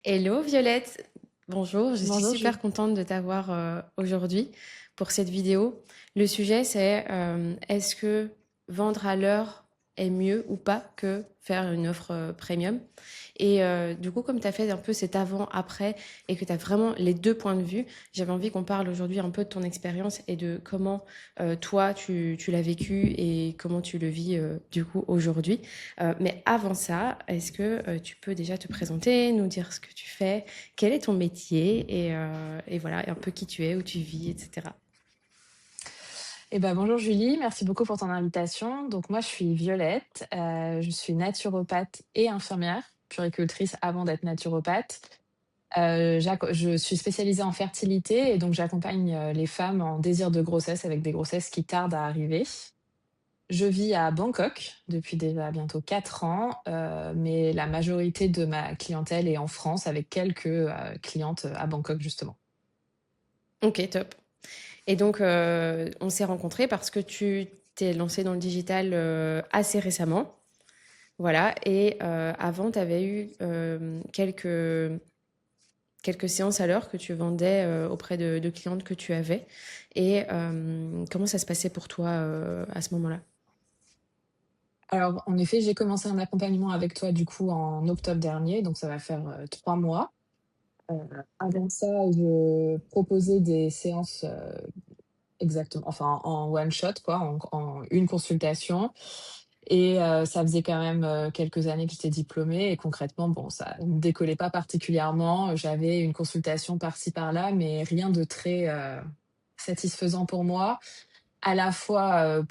Hello Violette, bonjour, je suis Bonjour super Julie. contente de t'avoir aujourd'hui pour cette vidéo. Le sujet c'est est-ce que vendre à l'heure est mieux ou pas que faire une offre premium? Et du coup, comme tu as fait un peu cet avant-après et que tu as vraiment les deux points de vue, j'avais envie qu'on parle aujourd'hui un peu de ton expérience et de comment toi tu l'as vécu et comment tu le vis du coup aujourd'hui. Mais avant ça, est-ce que tu peux déjà te présenter, nous dire ce que tu fais, quel est ton métier et voilà, un peu qui tu es, où tu vis, etc. Bonjour Julie, merci beaucoup pour ton invitation. Donc moi je suis Violette, je suis naturopathe et infirmière, puricultrice avant d'être naturopathe. Je suis spécialisée en fertilité et donc j'accompagne les femmes en désir de grossesse avec des grossesses qui tardent à arriver. Je vis à Bangkok depuis déjà bientôt 4 ans, mais la majorité de ma clientèle est en France avec quelques clientes à Bangkok justement. Ok, top. Et donc, on s'est rencontrés parce que tu t'es lancé dans le digital assez récemment. Voilà, et avant, tu avais eu quelques séances à l'heure que tu vendais auprès de clientes que tu avais. Et comment ça se passait pour toi à ce moment-là? Alors, en effet, j'ai commencé un accompagnement avec toi, du coup, en octobre dernier, donc ça va faire 3 mois. Heu, Avant ça, je proposais des séances, exactement, enfin, en one shot, quoi, en une consultation et ça faisait quand même, quelques années que j'étais diplômée et concrètement, bon, ça ne décollait pas particulièrement. J'avais une consultation par-ci par-là, mais rien de très, satisfaisant pour moi. À la fois,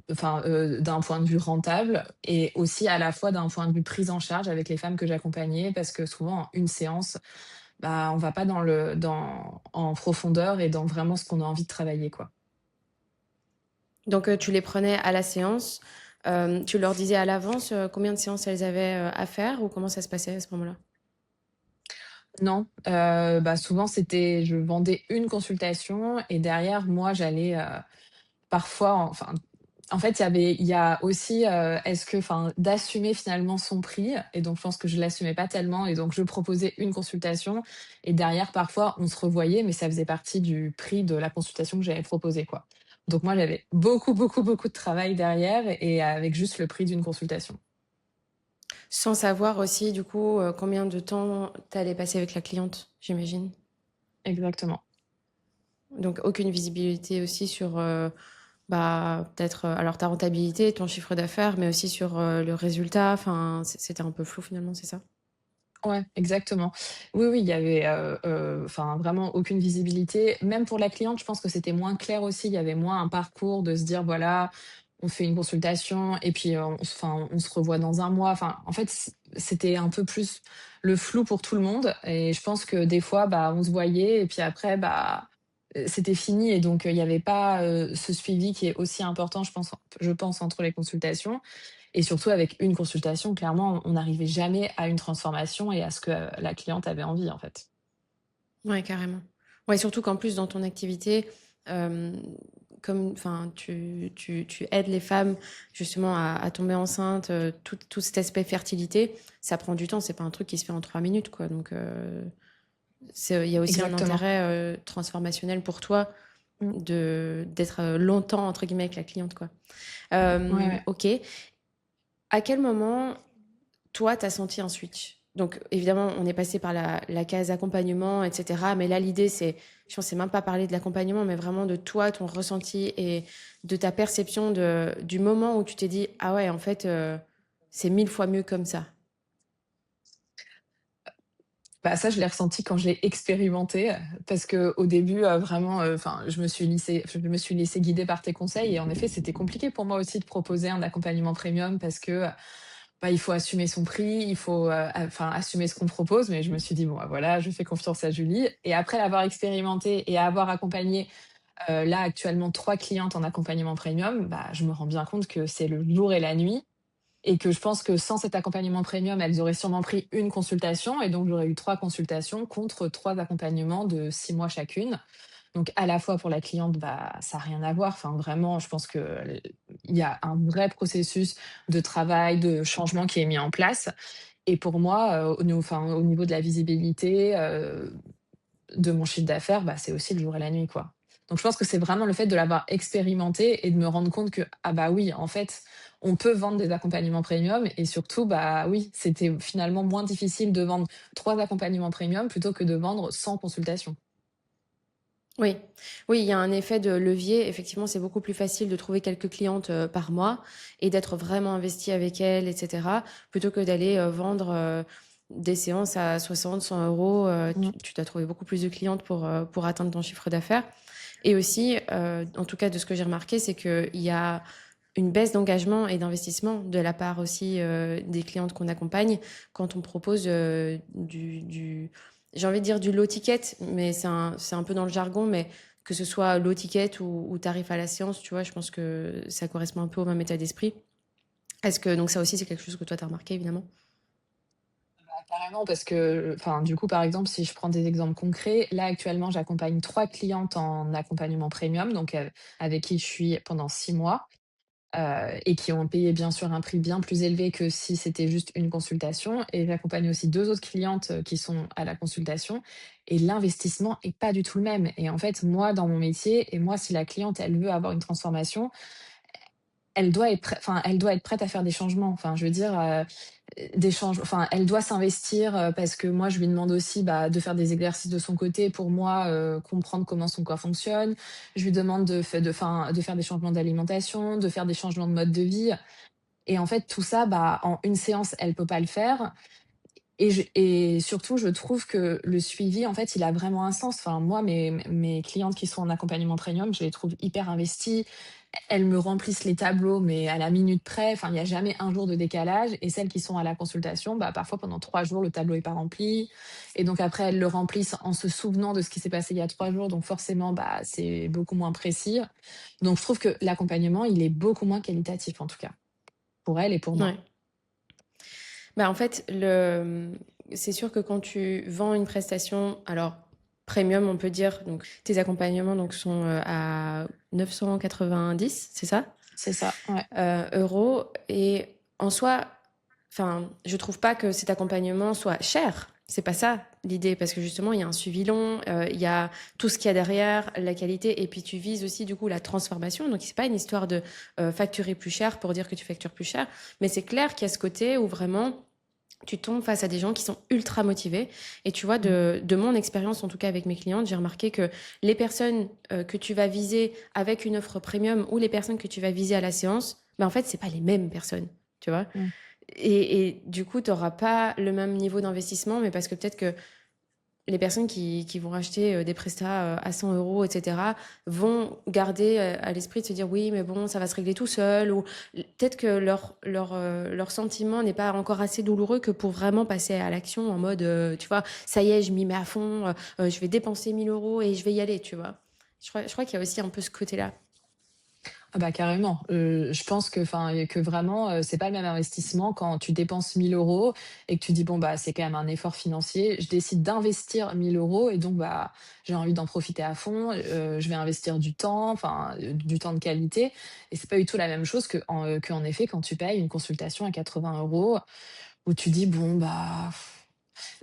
d'un point de vue rentable et aussi à la fois d'un point de vue prise en charge avec les femmes que j'accompagnais parce que souvent en une séance, bah, on va pas dans en profondeur et dans vraiment ce qu'on a envie de travailler, quoi. Donc, tu les prenais à la séance. Tu leur disais à l'avance combien de séances elles avaient à faire ou comment ça se passait à ce moment-là? Non, bah, souvent c'était je vendais une consultation et derrière moi j'allais, parfois en fait il y a aussi, est-ce que enfin d'assumer finalement son prix et donc je pense que je l'assumais pas tellement et donc je proposais une consultation et derrière parfois on se revoyait mais ça faisait partie du prix de la consultation que j'avais proposée, quoi. Donc moi j'avais beaucoup, beaucoup, beaucoup de travail derrière et avec juste le prix d'une consultation. Sans savoir aussi, du coup, combien de temps tu allais passer avec la cliente, j'imagine. Exactement. Donc, aucune visibilité aussi sur, bah, peut-être, alors ta rentabilité, ton chiffre d'affaires, mais aussi sur le résultat. Enfin, c'était un peu flou finalement, c'est ça? Ouais, exactement. Oui, oui, il y avait, enfin, vraiment aucune visibilité. Même pour la cliente, je pense que c'était moins clair aussi. Il y avait moins un parcours de se dire: «Voilà, on fait une consultation et puis, on se revoit dans un mois». Enfin, en fait, c'était un peu plus le flou pour tout le monde et je pense que des fois, bah, on se voyait et puis après, bah, c'était fini et donc, il y avait pas, ce suivi qui est aussi important, je pense entre les consultations. Et surtout avec une consultation, clairement, on n'arrivait jamais à une transformation et à ce que la cliente avait envie, en fait. Ouais, carrément. Ouais, surtout qu'en plus, dans ton activité, euh, comme enfin, tu aides les femmes justement à tomber enceinte, tout cet aspect fertilité, ça prend du temps. C'est pas un truc qui se fait en 3 minutes, quoi. Donc, il y a aussi un Exactement. intérêt transformationnel pour toi Mmh. d'être longtemps, entre guillemets, avec la cliente, quoi. Ouais, ouais. Ok. À quel moment toi, tu as senti un switch? Donc, évidemment, on est passé par la case accompagnement, etc. Mais là, l'idée, c'est, je pense, c'est même pas parler de l'accompagnement, mais vraiment de toi, ton ressenti et de ta perception du moment où tu t'es dit, ah ouais, en fait, c'est 1000 fois mieux comme ça. Bah, ça, je l'ai ressenti quand je l'ai expérimenté, parce qu'au début, vraiment, enfin, je me suis laissée guider par tes conseils et en effet, c'était compliqué pour moi aussi de proposer un accompagnement premium parce que, bah, il faut assumer son prix, il faut, assumer ce qu'on propose. Mais je me suis dit: «Bon, bah, voilà, je fais confiance à Julie» et après l'avoir expérimenté et avoir accompagné, là, actuellement 3 clientes en accompagnement premium, bah, je me rends bien compte que c'est le jour et la nuit et que je pense que sans cet accompagnement premium, elles auraient sûrement pris une consultation et donc j'aurais eu 3 consultations contre 3 accompagnements de 6 mois chacune. Donc à la fois pour la cliente, bah, ça a rien à voir. Enfin vraiment, je pense que il y a un vrai processus de travail, de changement qui est mis en place et pour moi, au niveau de la visibilité, de mon chiffre d'affaires, bah, c'est aussi le jour et la nuit, quoi. Donc je pense que c'est vraiment le fait de l'avoir expérimenté et de me rendre compte que, ah bah oui, en fait, on peut vendre des accompagnements premium et surtout, bah oui, c'était finalement moins difficile de vendre 3 accompagnements premium plutôt que de vendre 100 consultations. Oui, oui, il y a un effet de levier. Effectivement, c'est beaucoup plus facile de trouver quelques clientes par mois et d'être vraiment investi avec elles, etc., plutôt que d'aller vendre des séances à 60, 100 euros. Mmh. Tu t'as trouvé beaucoup plus de clientes pour atteindre ton chiffre d'affaires. Et aussi, en tout cas, de ce que j'ai remarqué, c'est qu'il y a une baisse d'engagement et d'investissement de la part aussi des clientes qu'on accompagne quand on propose j'ai envie de dire du low ticket, mais c'est un peu dans le jargon, mais que ce soit low ticket ou tarif à la séance, tu vois, je pense que ça correspond un peu au même état d'esprit. Est-ce que, donc ça aussi, c'est quelque chose que toi, t'as remarqué, évidemment? Carrément parce que, enfin, du coup, par exemple, si je prends des exemples concrets, là, actuellement, j'accompagne 3 clientes en accompagnement premium, donc avec qui je suis pendant 6 mois. Et qui ont payé bien sûr un prix bien plus élevé que si c'était juste une consultation et j'accompagne aussi 2 autres clientes, qui sont à la consultation et l'investissement est pas du tout le même et en fait, moi, dans mon métier et moi, si la cliente, elle veut avoir une transformation, elle doit être prête à faire des changements. Enfin, je veux dire, enfin, elle doit s'investir, parce que moi, je lui demande aussi, bah, de faire des exercices de son côté pour moi, comprendre comment son corps fonctionne. Je lui demande de faire des changements d'alimentation, de faire des changements de mode de vie et en fait, tout ça, bah, en une séance, elle peut pas le faire et surtout, je trouve que le suivi, en fait, il a vraiment un sens. Enfin, moi, mes clientes qui sont en accompagnement premium, je les trouve hyper investies. Elles me remplissent les tableaux, mais à la minute près. Enfin, il y a jamais un jour de décalage et celles qui sont à la consultation, bah, parfois pendant 3 jours, le tableau est pas rempli et donc après, elles le remplissent en se souvenant de ce qui s'est passé il y a 3 jours, donc forcément, bah, c'est beaucoup moins précis. Donc je trouve que l'accompagnement, il est beaucoup moins qualitatif, en tout cas, pour elles et pour moi. Ouais. Bah, en fait, c'est sûr que quand tu vends une prestation, alors premium, on peut dire, donc tes accompagnements donc, sont à 990, c'est ça? C'est ça, ouais. Euros. Et en soi, enfin, je trouve pas que cet accompagnement soit cher. C'est pas ça l'idée, parce que justement, il y a un suivi long, il y a tout ce qu'il y a derrière, la qualité, et puis tu vises aussi du coup la transformation. Donc, c'est pas une histoire de facturer plus cher pour dire que tu factures plus cher, mais c'est clair qu'il y a ce côté où vraiment tu tombes face à des gens qui sont ultra motivés. Et tu vois, Mmh. de mon expérience, en tout cas avec mes clientes, j'ai remarqué que les personnes que tu vas viser avec une offre premium ou les personnes que tu vas viser à la séance, ben en fait, c'est pas les mêmes personnes, tu vois. Mmh. Et du coup, tu n'auras pas le même niveau d'investissement, mais parce que peut-être que les personnes qui vont acheter des prestats à 100 euros, etc., vont garder à l'esprit de se dire oui, mais bon, ça va se régler tout seul, ou peut-être que leur sentiment n'est pas encore assez douloureux que pour vraiment passer à l'action en mode, tu vois, ça y est, je m'y mets à fond, je vais dépenser 1000 euros et je vais y aller, tu vois. Je crois qu'il y a aussi un peu ce côté-là. Ah bah, carrément. Je pense que vraiment, c'est pas le même investissement quand tu dépenses 1 000 € et que tu dis: «Bon, bah, c'est quand même un effort financier. Je décide d'investir 1 000 € et donc, bah, j'ai envie d'en profiter à fond, je vais investir du temps, enfin, du temps de qualité» et c'est pas du tout la même chose qu'en effet quand tu payes une consultation à 80 € où tu dis: «Bon, bah».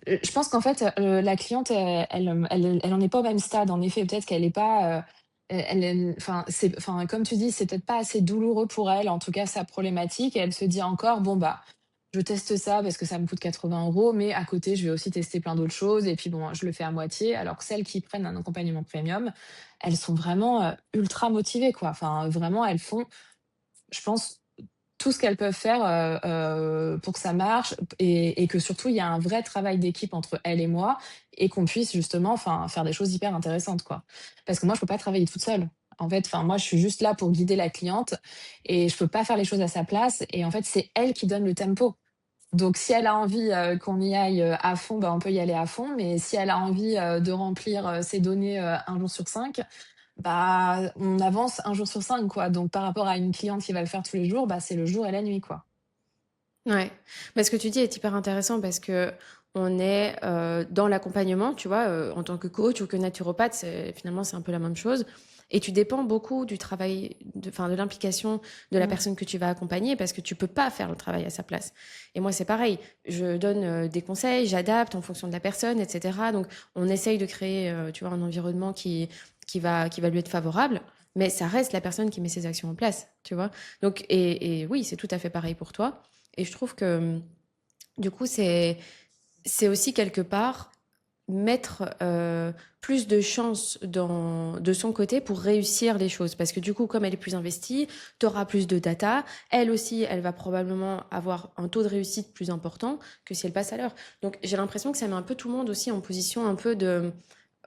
Je pense qu'en fait, la cliente, elle en est pas au même stade. En effet, peut-être qu'elle est pas, enfin, comme tu dis, c'est peut-être pas assez douloureux pour elle, en tout cas sa problématique et elle se dit encore: «Bon, bah, je teste ça parce que ça me coûte 80 €, mais à côté, je vais aussi tester plein d'autres choses et puis bon, je le fais à moitié». Alors que celles qui prennent un accompagnement premium, elles sont vraiment, ultra motivées, quoi. Enfin, vraiment, elles font, je pense, tout ce qu'elles peuvent faire, pour que ça marche et que surtout il y a un vrai travail d'équipe entre elles et moi et qu'on puisse justement, enfin, faire des choses hyper intéressantes, quoi. Parce que moi, je peux pas travailler toute seule. En fait, enfin, moi, je suis juste là pour guider la cliente et je peux pas faire les choses à sa place et en fait, c'est elle qui donne le tempo. Donc si elle a envie, qu'on y aille, à fond, bah, on peut y aller à fond, mais si elle a envie, de remplir, ses données, 1 jour sur 5, bah, on avance 1 jour sur 5, quoi. Donc par rapport à une cliente qui va le faire tous les jours, bah, c'est le jour et la nuit, quoi. Ouais, mais ce que tu dis est hyper intéressant parce que on est dans l'accompagnement, tu vois, en tant que coach ou que naturopathe, finalement, c'est un peu la même chose. Et tu dépends beaucoup du travail, enfin, de l'implication de la Mmh. personne que tu vas accompagner parce que tu peux pas faire le travail à sa place. Et moi, c'est pareil. Je donne des conseils, j'adapte en fonction de la personne, etc. Donc, on essaye de créer, tu vois, un environnement qui va lui être favorable. Mais ça reste la personne qui met ses actions en place, tu vois. Donc, et oui, c'est tout à fait pareil pour toi. Et je trouve que, du coup, c'est aussi quelque part mettre plus de chances de son côté pour réussir les choses. Parce que du coup, comme elle est plus investie, tu auras plus de data. Elle aussi, elle va probablement avoir un taux de réussite plus important que si elle passe à l'heure. Donc j'ai l'impression que ça met un peu tout le monde aussi en position un peu de...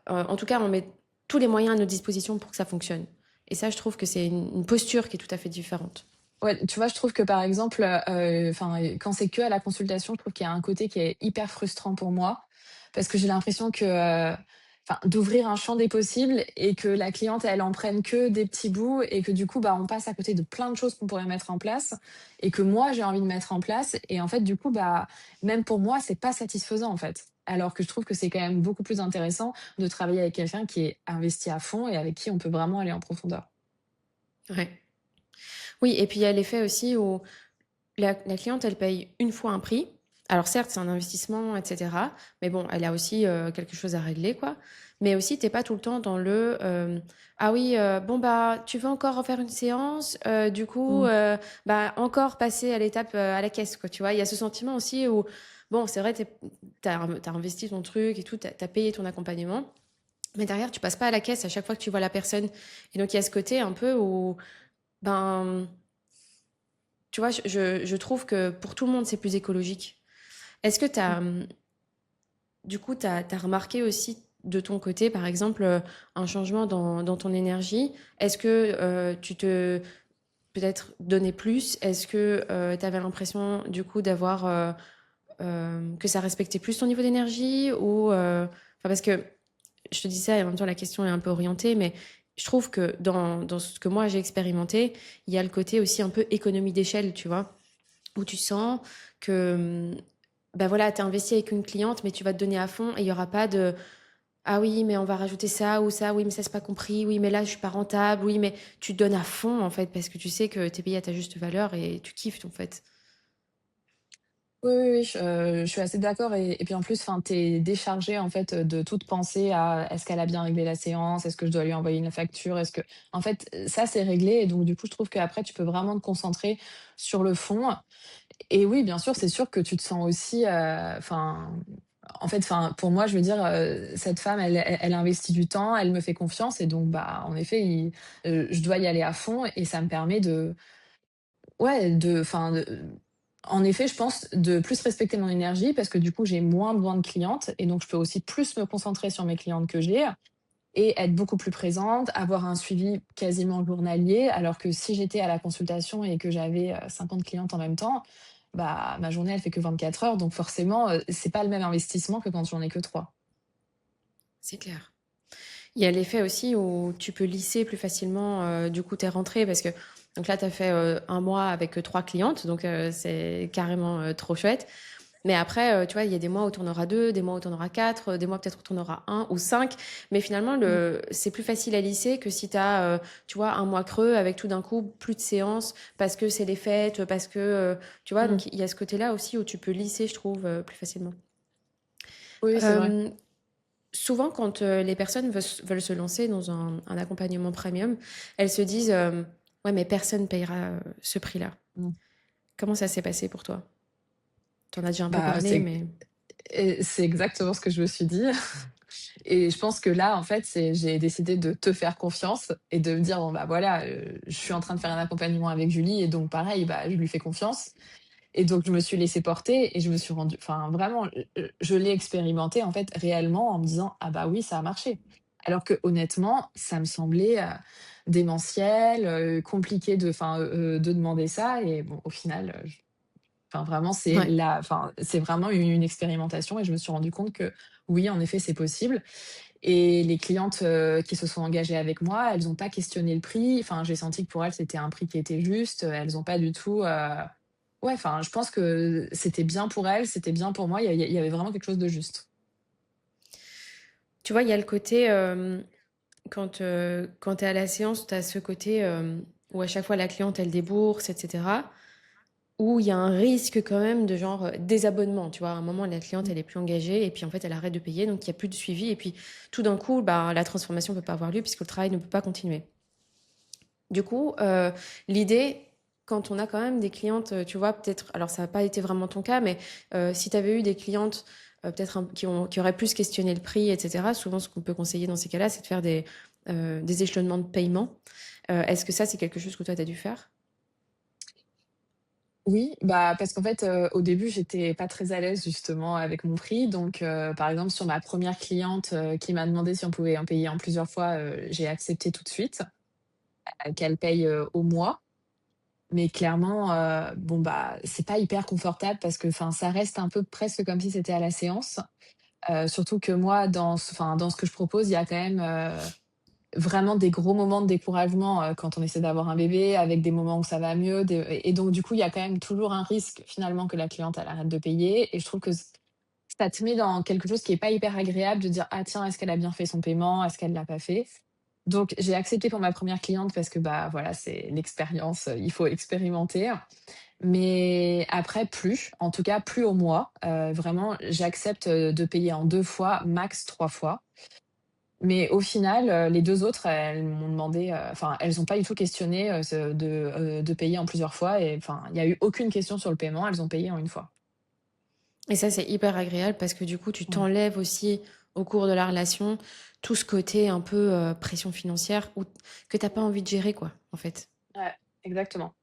en tout cas, on met tous les moyens à notre disposition pour que ça fonctionne. Et ça, je trouve que c'est une posture qui est tout à fait différente. Ouais, tu vois, je trouve que par exemple, enfin, quand c'est que à la consultation, je trouve qu'il y a un côté qui est hyper frustrant pour moi, parce que j'ai l'impression que, enfin, d'ouvrir un champ des possibles et que la cliente, elle en prenne que des petits bouts et que du coup, bah, on passe à côté de plein de choses qu'on pourrait mettre en place et que moi, j'ai envie de mettre en place et en fait, du coup, bah, même pour moi, c'est pas satisfaisant, en fait. Alors que je trouve que c'est quand même beaucoup plus intéressant de travailler avec quelqu'un qui est investi à fond et avec qui on peut vraiment aller en profondeur. Ouais. Oui, et puis il y a l'effet aussi où la cliente, elle paye une fois un prix. Alors certes, c'est un investissement, etc. Mais bon, elle a aussi quelque chose à régler, quoi. Mais aussi, t'es pas tout le temps dans le ah oui, bon bah tu veux encore refaire une séance, du coup Mmh. bah encore passer à l'étape à la caisse, quoi. Tu vois, il y a ce sentiment aussi où bon, c'est vrai, t'as investi ton truc et tout, t'as payé ton accompagnement, mais derrière, tu passes pas à la caisse à chaque fois que tu vois la personne. Et donc il y a ce côté un peu où ben tu vois, je trouve que pour tout le monde, c'est plus écologique. Est-ce que du coup, tu as remarqué aussi de ton côté, par exemple, un changement dans ton énergie? Est-ce que tu te peut-être donnais plus? Est-ce que tu avais l'impression, du coup, d'avoir que ça respectait plus ton niveau d'énergie ou enfin, parce que je te dis ça et en même temps la question est un peu orientée, mais je trouve que dans ce que moi j'ai expérimenté, il y a le côté aussi un peu économie d'échelle, tu vois, où tu sens que ben voilà, tu es investi avec une cliente, mais tu vas te donner à fond et il n'y aura pas de ah oui, mais on va rajouter ça ou ça, oui, mais ça c'est pas compris, oui, mais là je suis pas rentable, oui, mais tu te donnes à fond en fait parce que tu sais que tu es payé à ta juste valeur et tu kiffes en fait. Oui, oui, oui, je suis assez d'accord et puis en plus, enfin, tu es déchargé en fait, de toute pensée à: «Est-ce qu'elle a bien réglé la séance? Est-ce que je dois lui envoyer une facture? Est-ce que» en fait, ça c'est réglé et donc du coup, je trouve qu'après tu peux vraiment te concentrer sur le fond et oui, bien sûr, c'est sûr que tu te sens aussi, enfin, en fait, enfin, pour moi, je veux dire, cette femme, elle investit du temps, elle me fait confiance et donc bah, en effet, je dois y aller à fond et ça me permet de ouais, enfin, en effet, je pense de plus respecter mon énergie parce que du coup, j'ai moins besoin de clientes et donc je peux aussi plus me concentrer sur mes clientes que j'ai et être beaucoup plus présente, avoir un suivi quasiment journalier. Alors que si j'étais à la consultation et que j'avais 50 clientes en même temps, bah, ma journée, elle fait que 24 heures. Donc forcément, c'est pas le même investissement que quand j'en ai que 3. C'est clair. Il y a l'effet aussi où tu peux lisser plus facilement du coup tes rentrées parce que donc là tu as fait un mois avec trois clientes donc c'est carrément trop chouette. Mais après, tu vois, il y a des mois où tu en auras 2, des mois où tu en auras 4, des mois peut-être où tu en auras un ou 5. Mais finalement, Mmh. c'est plus facile à lisser que si tu as, tu vois, un mois creux avec tout d'un coup plus de séances parce que c'est les fêtes, parce que, tu vois, Mmh. donc il y a ce côté-là aussi où tu peux lisser, je trouve, plus facilement. Oui, oui, c'est vrai. Euh, Souvent, quand les personnes veulent se lancer dans un accompagnement premium, elles se disent, ouais, mais personne payera ce prix-là. Mmh. Comment ça s'est passé pour toi? T'en as déjà un peu Bah, parlé, mais... c'est exactement ce que je me suis dit. Et je pense que là, en fait, j'ai décidé de te faire confiance et de me dire: «Bon, bah, voilà, je suis en train de faire un accompagnement avec Julie et donc pareil, bah, je lui fais confiance» et donc je me suis laissée porter et je me suis rendue enfin, vraiment, je l'ai expérimenté, en fait, réellement en me disant: «Ah bah, oui, ça a marché». Alors que honnêtement, ça me semblait, démentiel, compliqué de demander ça et bon, au final, enfin, vraiment, Ouais. c'est vraiment une expérimentation et je me suis rendu compte que oui, en effet, c'est possible et les clientes, qui se sont engagées avec moi, elles ont pas questionné le prix. Enfin, j'ai senti que pour elles, c'était un prix qui était juste. Elles ont pas du tout, Ouais, enfin, je pense que c'était bien pour elle, c'était bien pour moi, il y avait vraiment quelque chose de juste. Tu vois, il y a le côté, quand tu es à la séance, tu as ce côté où à chaque fois la cliente, elle débourse, etc. Où il y a un risque quand même de genre désabonnement. Tu vois, à un moment, la cliente, Mmh. elle est plus engagée et puis en fait, elle arrête de payer, donc il n'y a plus de suivi. Et puis tout d'un coup, bah, la transformation ne peut pas avoir lieu puisque le travail ne peut pas continuer. Du coup, l'idée, quand on a quand même des clientes, tu vois, peut-être, alors ça n'a pas été vraiment ton cas, mais si tu avais eu des clientes peut-être qui auraient plus questionné le prix, etc., souvent ce qu'on peut conseiller dans ces cas-là, c'est de faire des échelonnements de paiement. Est-ce que ça, c'est quelque chose que toi, tu as dû faire? Oui, bah, parce qu'en fait, au début, j'étais pas très à l'aise justement avec mon prix. Donc, par exemple, sur ma première cliente, qui m'a demandé si on pouvait en payer en plusieurs fois, j'ai accepté tout de suite, qu'elle paye, au mois. Mais clairement, bon, bah, c'est pas hyper confortable parce que, enfin, ça reste un peu presque comme si c'était à la séance. Surtout que moi, dans ce que je propose, il y a quand même, vraiment des gros moments de découragement, quand on essaie d'avoir un bébé, avec des moments où ça va mieux, des et donc du coup, il y a quand même toujours un risque finalement que la cliente, elle arrête de payer et je trouve que ça te met dans quelque chose qui est pas hyper agréable de dire: «Ah tiens, est-ce qu'elle a bien fait son paiement? Est-ce qu'elle l'a pas fait?» Donc j'ai accepté pour ma première cliente parce que, bah, voilà, c'est l'expérience, il faut expérimenter. Mais après plus, en tout cas plus au mois, vraiment j'accepte, de payer en 2 fois, max 3 fois. Mais au final, les 2 autres, elles m'ont demandé, enfin, elles ont pas du tout questionné, de payer en plusieurs fois et enfin, il y a eu aucune question sur le paiement, elles ont payé en une fois. Et ça, c'est hyper agréable parce que du coup, tu Ouais, t'enlèves aussi au cours de la relation tout ce côté un peu pression financière que t'as pas envie de gérer, quoi, en fait. ouais, exactement.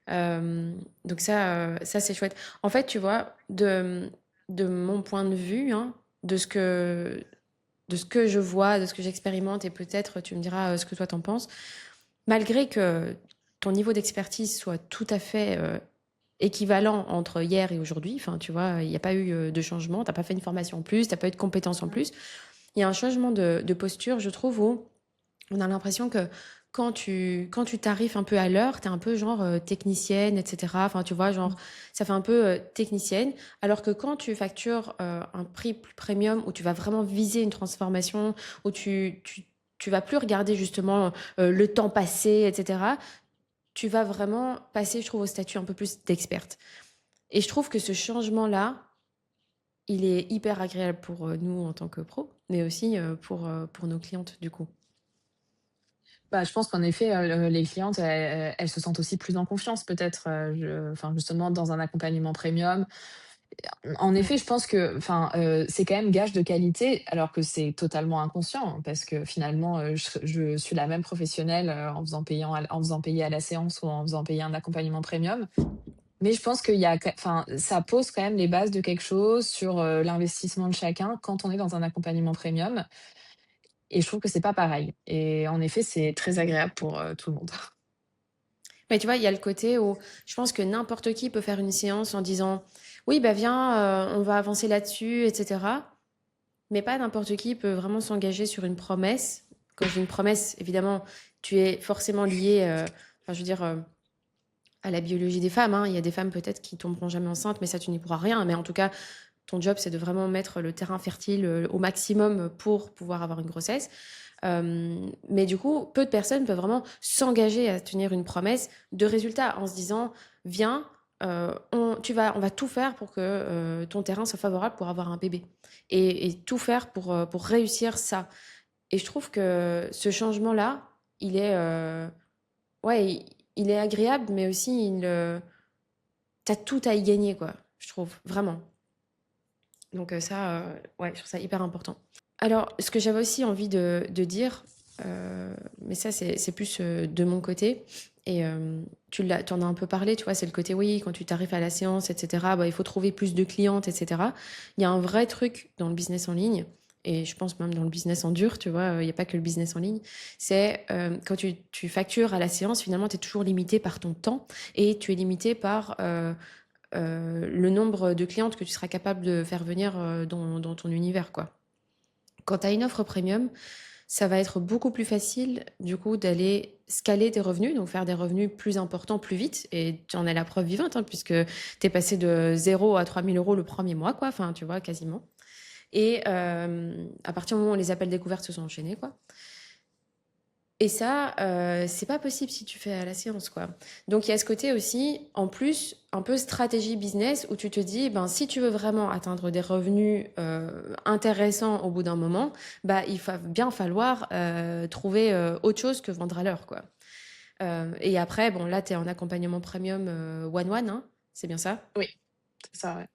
Donc ça c'est chouette. En fait, tu vois, de mon point de vue, hein, de ce que je vois, de ce que j'expérimente, et peut-être tu me diras ce que toi t'en penses, malgré que ton niveau d'expertise soit tout à fait équivalent entre hier et aujourd'hui, enfin, tu vois, il n'y a pas eu de changement, t'as pas fait une formation en plus, t'as pas eu de compétences en Mmh. plus, il y a un changement de posture, je trouve, où on a l'impression que quand tu tarifes un peu à l'heure, tu es un peu genre technicienne, etc. Enfin, tu vois, genre, Mmh. ça fait un peu technicienne. Alors que quand tu factures un prix plus premium, où tu vas vraiment viser une transformation, où tu vas plus regarder justement le temps passé, etc., tu vas vraiment passer, je trouve, au statut un peu plus d'experte. Et je trouve que ce changement-là, il est hyper agréable pour nous en tant que pro, mais aussi pour nos clientes, du coup. Bah, je pense qu'en effet, les clientes, elles se sentent aussi plus en confiance peut-être, je enfin, justement dans un accompagnement premium. En effet, je pense que enfin, c'est quand même gage de qualité, alors que c'est totalement inconscient, hein, parce que finalement, je suis la même professionnelle, en faisant payer à la séance ou en faisant payer un accompagnement premium. Mais je pense qu'il y a enfin, ça pose quand même les bases de quelque chose sur, l'investissement de chacun quand on est dans un accompagnement premium et je trouve que c'est pas pareil et en effet, c'est très agréable pour, tout le monde. Mais tu vois, il y a le côté où je pense que n'importe qui peut faire une séance en disant oui, bah viens, on va avancer là-dessus, etc. Mais pas n'importe qui peut vraiment s'engager sur une promesse. Quand je dis une promesse, évidemment, tu es forcément lié, enfin, je veux dire, à la biologie des femmes, hein. Il y a des femmes peut-être qui tomberont jamais enceintes, mais ça, tu n'y pourras rien. Mais en tout cas, ton job, c'est de vraiment mettre le terrain fertile au maximum pour pouvoir avoir une grossesse. Mais du coup, peu de personnes peuvent vraiment s'engager à tenir une promesse de résultat en se disant, viens, on va tout faire pour que ton terrain soit favorable pour avoir un bébé. Et tout faire pour réussir ça. Et je trouve que ce changement-là, il est, ouais, il est agréable, mais aussi, t'as tout à y gagner, quoi, je trouve, vraiment. Donc ça, ouais, je trouve ça hyper important. Alors, ce que j'avais aussi envie de dire, mais ça, c'est plus de mon côté, et tu en as un peu parlé, tu vois, c'est le côté, oui, quand tu t'arrives à la séance, etc., bah, il faut trouver plus de clientes, etc. Il y a un vrai truc dans le business en ligne, et je pense même dans le business en dur, tu vois, il n'y a pas que le business en ligne, c'est quand tu factures à la séance, finalement, tu es toujours limité par ton temps, et tu es limité par le nombre de clientes que tu seras capable de faire venir dans ton univers, quoi. Quand tu as une offre premium, Ça va être beaucoup plus facile, du coup, d'aller scaler tes revenus, donc faire des revenus plus importants plus vite. Et tu en as la preuve vivante, hein, puisque tu es passé de 0 à 3 000 € le premier mois, quoi. Enfin, tu vois, quasiment. Et à partir du moment où les appels découvertes se sont enchaînés, quoi. Et ça, c'est pas possible si tu fais à la séance, quoi. Donc, il y a ce côté aussi, en plus, un peu stratégie business où tu te dis, ben, si tu veux vraiment atteindre des revenus intéressants au bout d'un moment, bah, il va bien falloir trouver autre chose que vendre à l'heure, quoi. Et après, bon, là, tu es en accompagnement premium one-one, hein, c'est bien ça? Oui, c'est ça, ouais.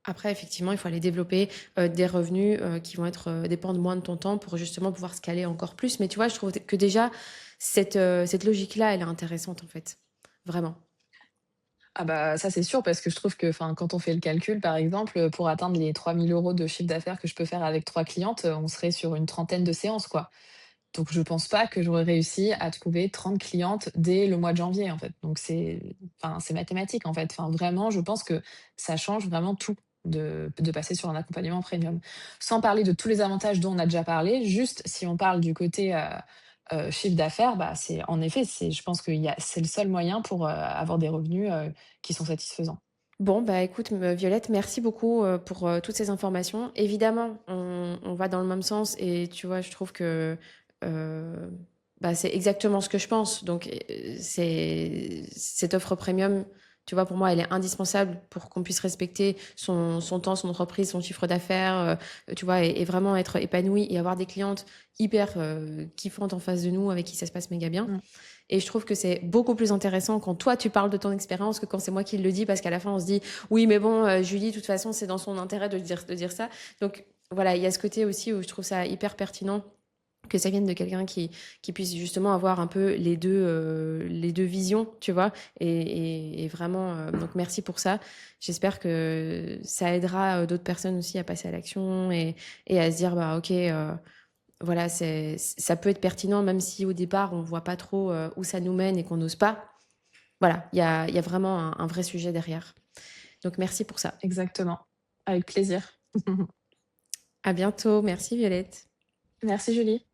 Après, effectivement, il faut aller développer des revenus qui vont être dépendre moins de ton temps pour justement pouvoir scaler encore plus. Mais tu vois, je trouve que déjà, cette logique-là, elle est intéressante en fait. Vraiment. Ah bah, ça, c'est sûr parce que je trouve que, enfin, quand on fait le calcul, par exemple, pour atteindre les 3 000 € de chiffre d'affaires que je peux faire avec 3 clientes, on serait sur une trentaine de séances, quoi. Donc je pense pas que j'aurais réussi à trouver 30 clientes dès le mois de janvier, en fait. Donc c'est mathématique, en fait. Enfin, vraiment, je pense que ça change vraiment tout de passer sur un accompagnement premium. Sans parler de tous les avantages dont on a déjà parlé, juste si on parle du côté, chiffre d'affaires, bah, c'est en effet, je pense c'est le seul moyen pour, avoir des revenus, qui sont satisfaisants. Bon, bah écoute, Violette, merci beaucoup pour toutes ces informations. Évidemment, on va dans le même sens et tu vois, je trouve que euh, bah, c'est exactement ce que je pense. Donc, c'est cette offre premium, tu vois, pour moi, elle est indispensable pour qu'on puisse respecter son temps, son entreprise, son chiffre d'affaires, tu vois, et vraiment être épanoui et avoir des clientes hyper kiffantes en face de nous avec qui ça se passe méga bien. Mmh. Et je trouve que c'est beaucoup plus intéressant quand toi tu parles de ton expérience que quand c'est moi qui le dis, parce qu'à la fin on se dit oui mais bon Julie de toute façon c'est dans son intérêt de dire ça. Donc voilà, il y a ce côté aussi où je trouve ça hyper pertinent que ça vienne de quelqu'un qui puisse justement avoir un peu les deux visions, tu vois, et vraiment, donc merci pour ça. J'espère que ça aidera d'autres personnes aussi à passer à l'action et à se dire, bah ok, voilà, ça peut être pertinent, même si au départ, on voit pas trop où ça nous mène et qu'on n'ose pas. Voilà, il y a vraiment un vrai sujet derrière. Donc, merci pour ça. Exactement. Avec plaisir. À bientôt. Merci, Violette. Merci Julie.